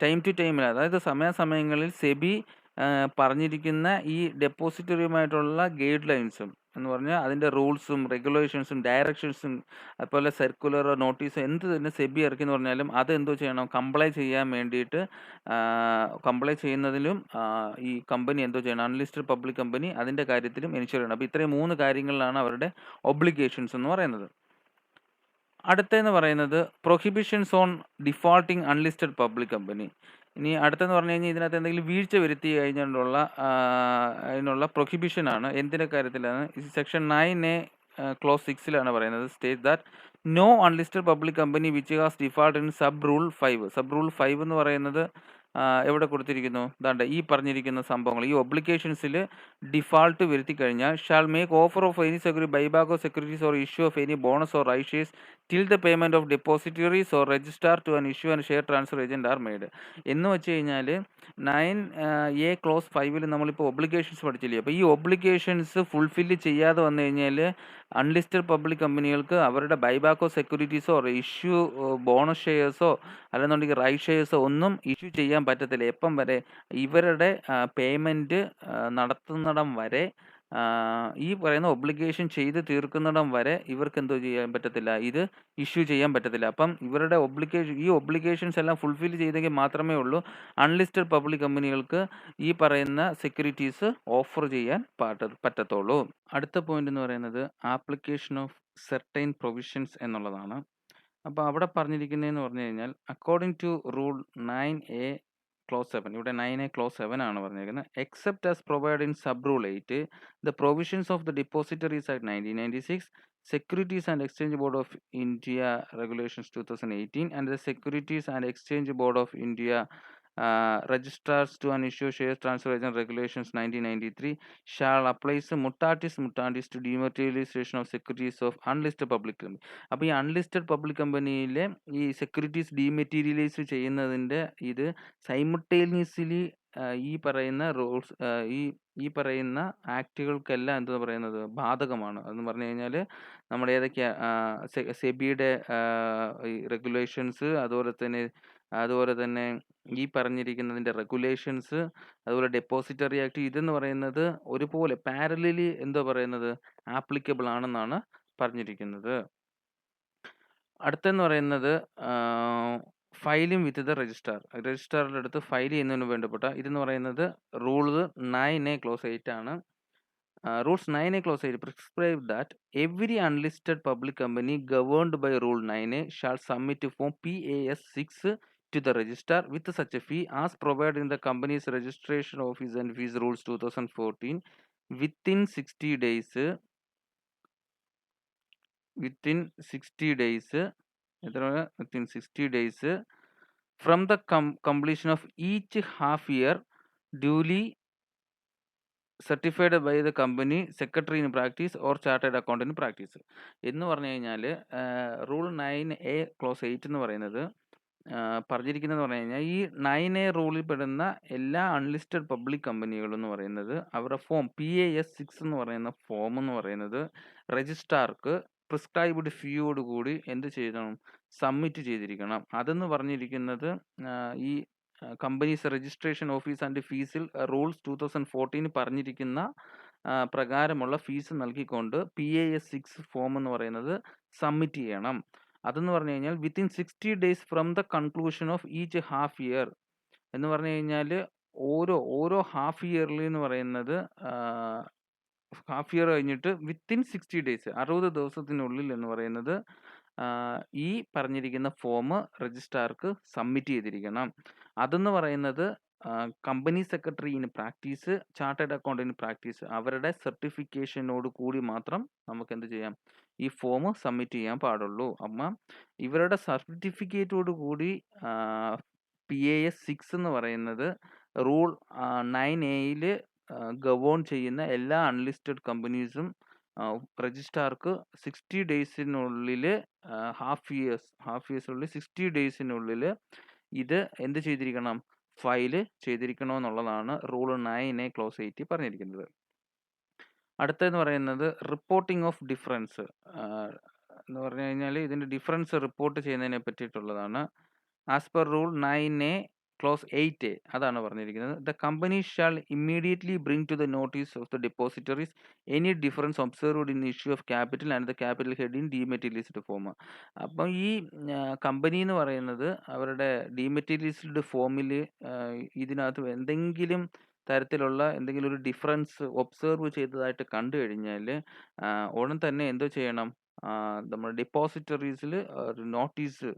time to ടൈമിൽ, അതായത് സമയാസമയങ്ങളിൽ സെബി പറഞ്ഞിരിക്കുന്ന ഈ ഡെപ്പോസിറ്ററിയുമായിട്ടുള്ള guide ലൈൻസും എന്ന് പറഞ്ഞാൽ അതിൻ്റെ റൂൾസും റെഗുലേഷൻസും ഡയറക്ഷൻസും അതുപോലെ സർക്കുലർ നോട്ടീസ് എന്ത് തന്നെ സെബി ഇറക്കിയെന്ന് പറഞ്ഞാലും അത് എന്തോ ചെയ്യണം, കംപ്ലൈ ചെയ്യാൻ വേണ്ടിയിട്ട് കംപ്ലൈ ചെയ്യുന്നതിലും ഈ കമ്പനി എന്തോ ചെയ്യണം, അൺലിസ്റ്റഡ് പബ്ലിക് കമ്പനി അതിൻ്റെ കാര്യത്തിലും എൻഷുർ ചെയ്യണം. അപ്പോൾ ഇത്രയും 3 കാര്യങ്ങളിലാണ് അവരുടെ ഒബ്ലിഗേഷൻസ് എന്ന് പറയുന്നത്. അടുത്തെന്ന് പറയുന്നത് prohibitions on defaulting unlisted public company. ഇനി അടുത്തെന്ന് പറഞ്ഞു കഴിഞ്ഞാൽ ഇതിനകത്ത് എന്തെങ്കിലും വീഴ്ച വരുത്തി കഴിഞ്ഞുള്ള അതിനുള്ള പ്രൊഹിബിഷനാണ്. എന്തിൻ്റെ കാര്യത്തിലാണ്? സെക്ഷൻ 9A ക്ലോസ് 6 പറയുന്നത്. State that no unlisted public company which has default in sub rule 5. Sub rule 5 എന്ന് പറയുന്നത് എവിടെ കൊടുത്തിരിക്കുന്നു? ദാണ്ടെ ഈ പറഞ്ഞിരിക്കുന്ന സംഭവങ്ങൾ ഈ ഒബ്ലിഗേഷൻസിൽ ഡിഫാൾട്ട് വരുത്തി കഴിഞ്ഞാൽ shall make offer of any security buyback of securities or issue of any bonus or right shares till the payment of depositories or registrar to an issue and share transfer agent are made. എന്ന് വെച്ച് കഴിഞ്ഞാൽ 9A close 5ൽ നമ്മളിപ്പോൾ obligations പഠിച്ചില്ലേ? അപ്പോൾ ഈ obligations fulfil ചെയ്യാതെ വന്നു കഴിഞ്ഞാൽ അൺലിസ്റ്റഡ് പബ്ലിക് കമ്പനികൾക്ക് അവരുടെ ബൈബാക്കോ സെക്യൂരിറ്റീസോ ഇഷ്യൂ ബോണസ് ഷെയർസോ അല്ലെന്നുണ്ടെങ്കിൽ റൈറ്റ് ഷെയർസോ ഒന്നും ഇഷ്യൂ ചെയ്യാൻ പറ്റത്തില്ല. എപ്പം വരെ? ഇവരുടെ പേയ്മെൻറ്റ് നടത്തുന്നിടം വരെ, ഈ പറയുന്ന ഒബ്ലിഗേഷൻ ചെയ്ത് തീർക്കുന്നിടം വരെ ഇവർക്ക് എന്തോ ചെയ്യാൻ പറ്റത്തില്ല, ഇത് ഇഷ്യൂ ചെയ്യാൻ പറ്റത്തില്ല. അപ്പം ഇവരുടെ ഈ ഒബ്ലിഗേഷൻസ് എല്ലാം ഫുൾഫിൽ ചെയ്തെങ്കിൽ മാത്രമേ ഉള്ളൂ അൺലിസ്റ്റഡ് പബ്ലിക് കമ്പനികൾക്ക് ഈ പറയുന്ന സെക്യൂരിറ്റീസ് ഓഫർ ചെയ്യാൻ പറ്റത്തുള്ളൂ. അടുത്ത പോയിന്റ് എന്ന് പറയുന്നത് ആപ്ലിക്കേഷൻ ഓഫ് സെർട്ടൈൻ പ്രൊവിഷൻസ് എന്നുള്ളതാണ്. അപ്പോൾ അവിടെ പറഞ്ഞിരിക്കുന്നതെന്ന് പറഞ്ഞു കഴിഞ്ഞാൽ according two rule 9A close 7, ഇവിടെ 9A ക്ലോസ് 7 ആണ് പറഞ്ഞിരിക്കുന്നത്. Except as provide in sub rule 8 the provisions of the depositories act 1996, Securities and Exchange Board of India Regulations 2018 and the Securities and Exchange Board of India Registrars to an issue shares transfer agent regulations 1993 shall applies mutatis to dematerialization of securities of unlisted public company. അപ്പോൾ ഈ unlisted public കമ്പനിയിലെ ഈ securities dematerialise ചെയ്യുന്നതിൻ്റെ ഇത് simultaneously ഈ പറയുന്ന rules ഈ പറയുന്ന ആക്റ്റുകൾക്കെല്ലാം എന്താ പറയുന്നത് ബാധകമാണ്. അതെന്ന് പറഞ്ഞു കഴിഞ്ഞാൽ നമ്മുടെ ഏതൊക്കെയാ സെബിയുടെ റെഗുലേഷൻസ്, അതുപോലെ തന്നെ ഈ പറഞ്ഞിരിക്കുന്നതിൻ്റെ റെഗുലേഷൻസ്, അതുപോലെ ഡെപ്പോസിറ്ററി ആക്ട്, ഇതെന്ന് പറയുന്നത് ഒരുപോലെ പാരലലി എന്താ പറയുന്നത് ആപ്ലിക്കബിൾ ആണെന്നാണ് പറഞ്ഞിരിക്കുന്നത്. അടുത്തെന്ന് പറയുന്നത് ഫയലിംഗ് വിത്ത് ദ രജിസ്ട്രാറുടെ അടുത്ത് ഫയൽ ചെയ്യുന്നതിന് വേണ്ടപ്പെട്ട ഇതെന്ന് പറയുന്നത് റൂള് 9A ക്ലോസ് 8 ആണ്. Rules 9A clause 8 prescribe that every unlisted public company governed by rule 9A shall submit form PAS 6 to the registrar with such a fee as provided in the company's registration office and fees rules 2014 within 60 days within 60 days from the completion of each half year duly certified by the company secretary in practice or chartered accountant in practice. എന്ന് പറഞ്ഞു കഴിഞ്ഞാൽ rule 9A clause 8 എന്ന് പറയുന്നത് പറഞ്ഞിരിക്കുന്നത് പറഞ്ഞു കഴിഞ്ഞാൽ ഈ 9A റൂളിൽ പെടുന്ന എല്ലാ അൺലിസ്റ്റഡ് പബ്ലിക് കമ്പനികളും എന്ന് പറയുന്നത് അവരുടെ ഫോം PAS 6 എന്ന് പറയുന്ന ഫോം എന്ന് പറയുന്നത് രജിസ്ട്രാർക്ക് പ്രിസ്ക്രൈബ്ഡ് ഫീയോട് കൂടി എന്ത് ചെയ്യണം, സബ്മിറ്റ് ചെയ്തിരിക്കണം. അതെന്ന് പറഞ്ഞിരിക്കുന്നത് ഈ കമ്പനീസ് രജിസ്ട്രേഷൻ ഓഫീസ് ആൻഡ് ഫീസിൽ റൂൾസ് 2014 പറഞ്ഞിരിക്കുന്ന പ്രകാരമുള്ള ഫീസ് നൽകിക്കൊണ്ട് PAS 6 ഫോം എന്ന് പറയുന്നത് സബ്മിറ്റ് ചെയ്യണം. അതെന്ന് പറഞ്ഞു കഴിഞ്ഞാൽ within 60 days from the conclusion of each half year എന്ന് പറഞ്ഞു കഴിഞ്ഞാൽ ഓരോ ഹാഫ് ഇയർലി എന്ന് പറയുന്നത് ഹാഫ് ഇയർ കഴിഞ്ഞിട്ട് വിത്തിൻ 60 days 60 ദിവസത്തിനുള്ളിൽ എന്ന് പറയുന്നത് ഈ പറഞ്ഞിരിക്കുന്ന ഫോം രജിസ്ട്രാർക്ക് സബ്മിറ്റ് ചെയ്തിരിക്കണം. അതെന്ന് പറയുന്നത് company secretary in practice, chartered account in practice അവരുടെ സർട്ടിഫിക്കേഷനോട് കൂടി മാത്രം നമുക്ക് എന്ത് ചെയ്യാം, ഈ ഫോം സബ്മിറ്റ് ചെയ്യാൻ പാടുള്ളൂ. അപ്പം ഇവരുടെ സർട്ടിഫിക്കറ്റോട് കൂടി PAS 6 എന്ന് പറയുന്നത് റൂൾ 9A ഗവേൺ ചെയ്യുന്ന എല്ലാ അൺലിസ്റ്റഡ് കമ്പനീസും രജിസ്ട്രാർക്ക് 60 daysനുള്ളിൽ ഹാഫ് ഇയേഴ്സിനുള്ളിൽ 60 daysനുള്ളിൽ ഇത് എന്ത് ചെയ്തിരിക്കണം, ഫയല് ചെയ്തിരിക്കണമെന്നുള്ളതാണ് റൂൾ 9A ക്ലോസ് 8 പറഞ്ഞിരിക്കുന്നത്. അടുത്തതെന്ന് പറയുന്നത് റിപ്പോർട്ടിംഗ് ഓഫ് ഡിഫറൻസ് എന്ന് പറഞ്ഞു കഴിഞ്ഞാൽ ഇതിൻ്റെ ഡിഫറൻസ് റിപ്പോർട്ട് ചെയ്യുന്നതിനെ പറ്റിയിട്ടുള്ളതാണ്. As per rule 9A clause 8A അതാണ് പറഞ്ഞിരിക്കുന്നത്. The company shall immediately bring to the notice of the depositories any difference observed in issue of capital and the capital head in dematerialised form. അപ്പം ഈ company എന്ന് പറയുന്നത് അവരുടെ dematerialised ഫോമിൽ ഇതിനകത്ത് എന്തെങ്കിലും തരത്തിലുള്ള എന്തെങ്കിലും ഒരു ഡിഫറൻസ് ഒബ്സർവ് ചെയ്തതായിട്ട് കണ്ടു കഴിഞ്ഞാൽ ഉടൻ തന്നെ എന്തോ ചെയ്യണം, നമ്മുടെ ഡെപ്പോസിറ്ററീസിൽ ഒരു നോട്ടീസ്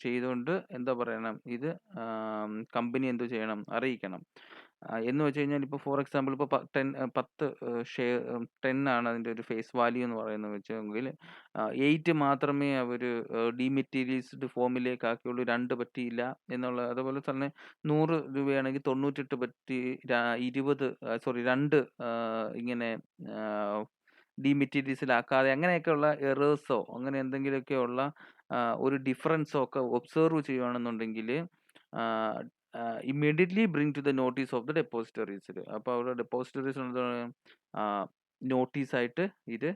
ചെയ്തുകൊണ്ട് എന്താ പറയണം, ഇത് കമ്പനി എന്തോ ചെയ്യണം, അറിയിക്കണം. എന്ന് വെച്ച് കഴിഞ്ഞാൽ ഇപ്പോൾ ഫോർ എക്സാമ്പിൾ ഇപ്പോൾ 10 ഷെയർ 10 ആണ് അതിൻ്റെ ഒരു ഫേസ് വാല്യൂ എന്ന് പറയുന്നത് വെച്ചെങ്കിൽ 8 മാത്രമേ അവർ ഡീമെറ്റീരിയൽസ്ഡ് ഫോമിലേക്ക് ആക്കിയുള്ളൂ, 2 പറ്റിയില്ല എന്നുള്ള. അതുപോലെ തന്നെ 100 രൂപയാണെങ്കിൽ 98 പറ്റി, 20 സോറി 2 ഇങ്ങനെ ഡീമെറ്റീരിയൽസിലാക്കാതെ അങ്ങനെയൊക്കെയുള്ള എറേഴ്സോ അങ്ങനെ എന്തെങ്കിലുമൊക്കെയുള്ള ഒരു ഡിഫറൻസോ ഒക്കെ ഒബ്സർവ് ചെയ്യുകയാണെന്നുണ്ടെങ്കിൽ immediately bring to the notice of the ഡെപ്പോസിറ്ററീസിൽ. അപ്പോൾ അവരുടെ ഡെപ്പോസിറ്ററീസ് എന്താ നോട്ടീസായിട്ട് ഇത്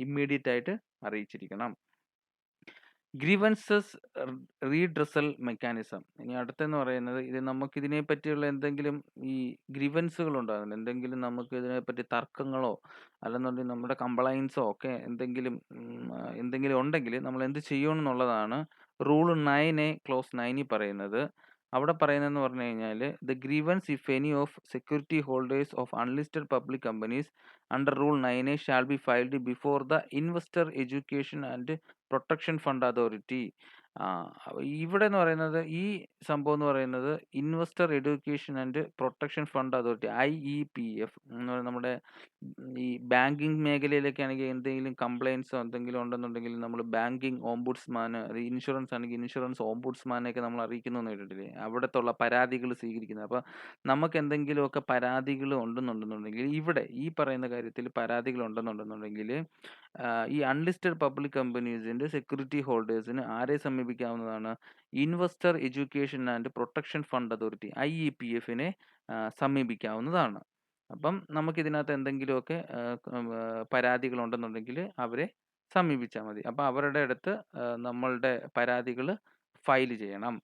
ഇമ്മീഡിയറ്റ് ആയിട്ട് അറിയിച്ചിരിക്കണം. Grievances redressal mechanism. ഇനി അടുത്തെന്ന് പറയുന്നത്, ഇത് നമുക്കിതിനെ പറ്റിയുള്ള എന്തെങ്കിലും ഈ ഗ്രീവൻസുകൾ ഉണ്ടാകുന്നുണ്ട്, എന്തെങ്കിലും നമുക്ക് ഇതിനെപ്പറ്റി തർക്കങ്ങളോ അല്ലെന്നുണ്ടെങ്കിൽ നമ്മുടെ കംപ്ലൈൻസോ ഒക്കെ എന്തെങ്കിലും ഉണ്ടെങ്കിൽ നമ്മൾ എന്ത് ചെയ്യണമെന്നുള്ളതാണ് റൂൾ 9A ക്ലോസ് 9 പറയുന്നത്. അവിടെ പറയുന്നതെന്ന് പറഞ്ഞു കഴിഞ്ഞാൽ, the grievance if any of security holders of unlisted public companies under rule 9A shall be filed before the investor education and protection fund authority. ഇവിടെ എന്ന് പറയുന്നത്, ഈ സംഭവം എന്ന് പറയുന്നത് investor education and protection fund authority IEPF എന്ന് പറയുന്നത് നമ്മുടെ ഈ ബാങ്കിങ് മേഖലയിലൊക്കെ ആണെങ്കിൽ എന്തെങ്കിലും കംപ്ലൈൻസോ എന്തെങ്കിലും ഉണ്ടെന്നുണ്ടെങ്കിൽ നമ്മൾ ബാങ്കിങ് ഓംബുഡ്സ്മാൻ, അത് ഇൻഷുറൻസ് ആണെങ്കിൽ ഇൻഷുറൻസ് ഓംബുഡ്സ്മാനെയൊക്കെ നമ്മൾ അറിയിക്കുന്നു എന്ന് കേട്ടിട്ടില്ലേ, അവിടത്തുള്ള പരാതികൾ സ്വീകരിക്കുന്നത്. അപ്പോൾ നമുക്ക് എന്തെങ്കിലുമൊക്കെ പരാതികൾ ഉണ്ടെന്നുണ്ടെന്നുണ്ടെങ്കിൽ, ഇവിടെ ഈ പറയുന്ന കാര്യത്തിൽ പരാതികൾ ഉണ്ടെന്നുണ്ടെന്നുണ്ടെങ്കിൽ ഈ അൺലിസ്റ്റഡ് പബ്ലിക് കമ്പനീസിൻ്റെ സെക്യൂരിറ്റി ഹോൾഡേഴ്സിന് ആരെ സമീപിക്കാവുന്നതാണ്? Investor education and protection fund authority IEPFനെ സമീപിക്കാവുന്നതാണ്. അപ്പം നമുക്കിതിനകത്ത് എന്തെങ്കിലുമൊക്കെ പരാതികൾ ഉണ്ടെന്നുണ്ടെങ്കിൽ അവരെ സമീപിച്ചാൽ മതി. അപ്പോൾ അവരുടെ അടുത്ത് നമ്മളുടെ പരാതികൾ ഫയൽ ചെയ്യണം.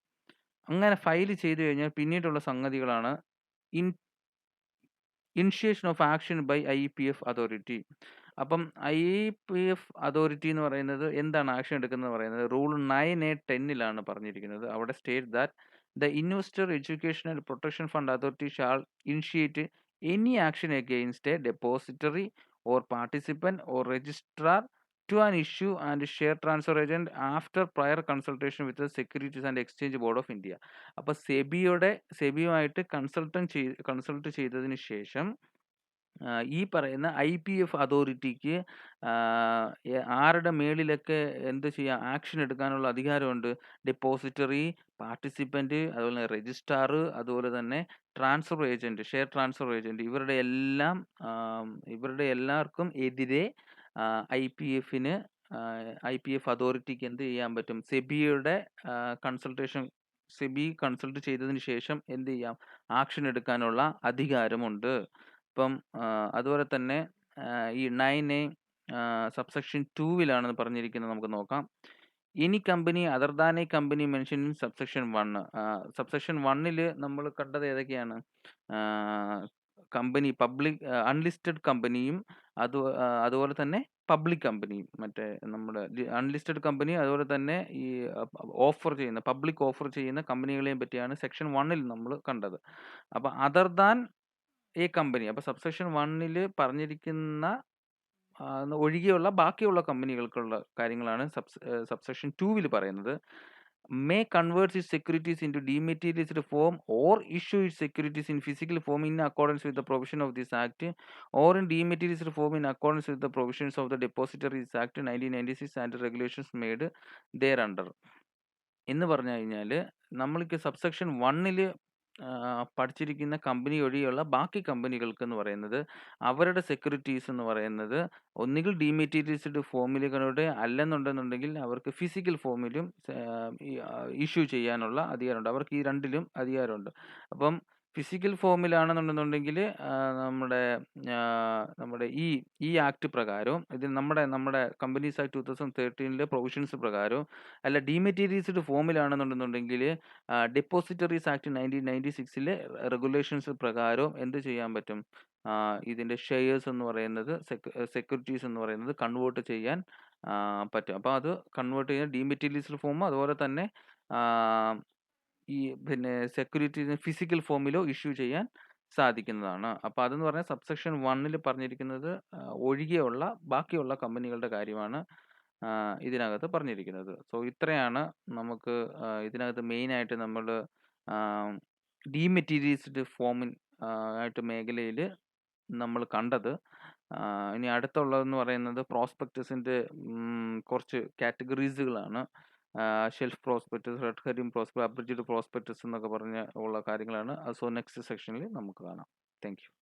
അങ്ങനെ ഫയൽ ചെയ്തു കഴിഞ്ഞാൽ പിന്നീടുള്ള സംഗതികളാണ് initiation of action by IEPF authority. അപ്പം IEPF അതോറിറ്റി എന്ന് പറയുന്നത് എന്താണ് ആക്ഷൻ എടുക്കുന്നത് പറയുന്നത് റൂൾ 9A 10 പറഞ്ഞിരിക്കുന്നത്. അവിടെ state that the investor education and protection fund authority shall initiate any action against a depository or participant or registrar to an issue and share transfer agent after prior consultation with the Securities and Exchange Board of India. അപ്പോൾ സെബിയുമായിട്ട് consult ചെയ്തതിന് ശേഷം ഈ പറയുന്ന IPF അതോറിറ്റിക്ക് ആരുടെ മേളിലൊക്കെ എന്ത് ചെയ്യാം, action എടുക്കാനുള്ള അധികാരമുണ്ട്? ഡെപ്പോസിറ്ററി, പാർട്ടിസിപ്പൻറ്റ്, അതുപോലെ രജിസ്ട്രാർ, അതുപോലെ തന്നെ transfer agent, share transfer agent, ഇവരുടെ എല്ലാവർക്കും എതിരെ IPF അതോറിറ്റിക്ക് എന്ത് ചെയ്യാൻ പറ്റും? സെബിയുടെ സെബി കൺസൾട്ട് ചെയ്തതിന് ശേഷം എന്ത് ചെയ്യാം? ആക്ഷൻ എടുക്കാനുള്ള അധികാരമുണ്ട്. ഇപ്പം അതുപോലെ തന്നെ ഈ 9A സബ്സെക്ഷൻ 2 പറഞ്ഞിരിക്കുന്നത് നമുക്ക് നോക്കാം. Any company other than a company mention in subsection 1. Subsection 1 നമ്മൾ കണ്ടത് ഏതൊക്കെയാണ്? കമ്പനി പബ്ലിക് അൺലിസ്റ്റഡ് കമ്പനിയും അതുപോലെ തന്നെ പബ്ലിക് കമ്പനിയും. മറ്റേ നമ്മുടെ അൺലിസ്റ്റഡ് കമ്പനി അതുപോലെ തന്നെ ഈ പബ്ലിക് ഓഫർ ചെയ്യുന്ന കമ്പനികളെയും പറ്റിയാണ് സെക്ഷൻ 1 നമ്മൾ കണ്ടത്. അപ്പോൾ അതർ ദാൻ എ കമ്പനി, അപ്പോൾ സബ്സെക്ഷൻ 1 പറഞ്ഞിരിക്കുന്ന ഒഴികെയുള്ള ബാക്കിയുള്ള കമ്പനികൾക്കുള്ള കാര്യങ്ങളാണ് സബ്സെക്ഷൻ 2 പറയുന്നത്. May converts it securities into dematerialised form or issue it securities in physical form in accordance with the provision of this act or in dematerialised form in accordance with the provisions of the depositories act 1996 and regulations made thereunder. എന്ന് പറഞ്ഞു കഴിഞ്ഞാൽ നമ്മൾക്ക് subsection 1 പഠിച്ചിരിക്കുന്ന company ഒഴികെയുള്ള ബാക്കി കമ്പനികൾക്ക് എന്ന് പറയുന്നത് അവരുടെ സെക്യൂരിറ്റീസ് എന്ന് പറയുന്നത് ഒന്നുകിൽ ഡീമെറ്റീരിയൽസ്ഡ് ഫോമിലുകളുടെ അല്ലെന്നുണ്ടെന്നുണ്ടെങ്കിൽ അവർക്ക് ഫിസിക്കൽ ഫോമിലും ഇഷ്യൂ ചെയ്യാനുള്ള അധികാരമുണ്ട്. അവർക്ക് ഈ രണ്ടിലും അധികാരമുണ്ട്. അപ്പം ഫിസിക്കൽ ഫോമിലാണെന്നുണ്ടെന്നുണ്ടെങ്കിൽ നമ്മുടെ ഈ ആക്ട് പ്രകാരവും ഇത് നമ്മുടെ കമ്പനീസ് ആക്ട് 2013 പ്രൊവിഷൻസ് പ്രകാരവും, അല്ല ഡീമെറ്റീരിയൽസ്ഡ് ഫോമിലാണെന്നുണ്ടെന്നുണ്ടെങ്കിൽ ഡെപ്പോസിറ്ററീസ് ആക്ട് 1996 റെഗുലേഷൻസ് പ്രകാരവും എന്ത് ചെയ്യാൻ പറ്റും? ഇതിൻ്റെ ഷെയർസ് എന്ന് പറയുന്നത് സെക്യൂരിറ്റീസ് എന്ന് പറയുന്നത് കൺവേർട്ട് ചെയ്യാൻ പറ്റും. അപ്പോൾ അത് കൺവേർട്ട് ചെയ്യാൻ ഡീമെറ്റീരിയൽസ്ഡ് ഫോമും അതുപോലെ തന്നെ പിന്നെ സെക്യൂരിറ്റീസ് ഫിസിക്കൽ ഫോമിലോ ഇഷ്യൂ ചെയ്യാൻ സാധിക്കുന്നതാണ്. അപ്പോൾ അതെന്ന് പറഞ്ഞാൽ സബ്സെക്ഷൻ 1 പറഞ്ഞിരിക്കുന്നത് ഒഴികെയുള്ള ബാക്കിയുള്ള കമ്പനികളുടെ കാര്യമാണ് ഇതിനകത്ത് പറഞ്ഞിരിക്കുന്നത്. സോ ഇത്രയാണ് നമുക്ക് ഇതിനകത്ത് മെയിനായിട്ട് നമ്മൾ ഡീമെറ്റീരിയൽസ്ഡ് ഫോമിൻ ആയിട്ട് മേഖലയിൽ നമ്മൾ കണ്ടത്. ഇനി അടുത്തുള്ളതെന്ന് പറയുന്നത് പ്രോസ്പെക്ടസിൻ്റെ കുറച്ച് കാറ്റഗറീസുകളാണ്. Shelf prospectus, red herring prospectus, abridged prospectus എന്നൊക്കെ പറഞ്ഞ ഉള്ള കാര്യങ്ങളാണ്. സോ നെക്സ്റ്റ് സെക്ഷനിൽ നമുക്ക് കാണാം. Thank U.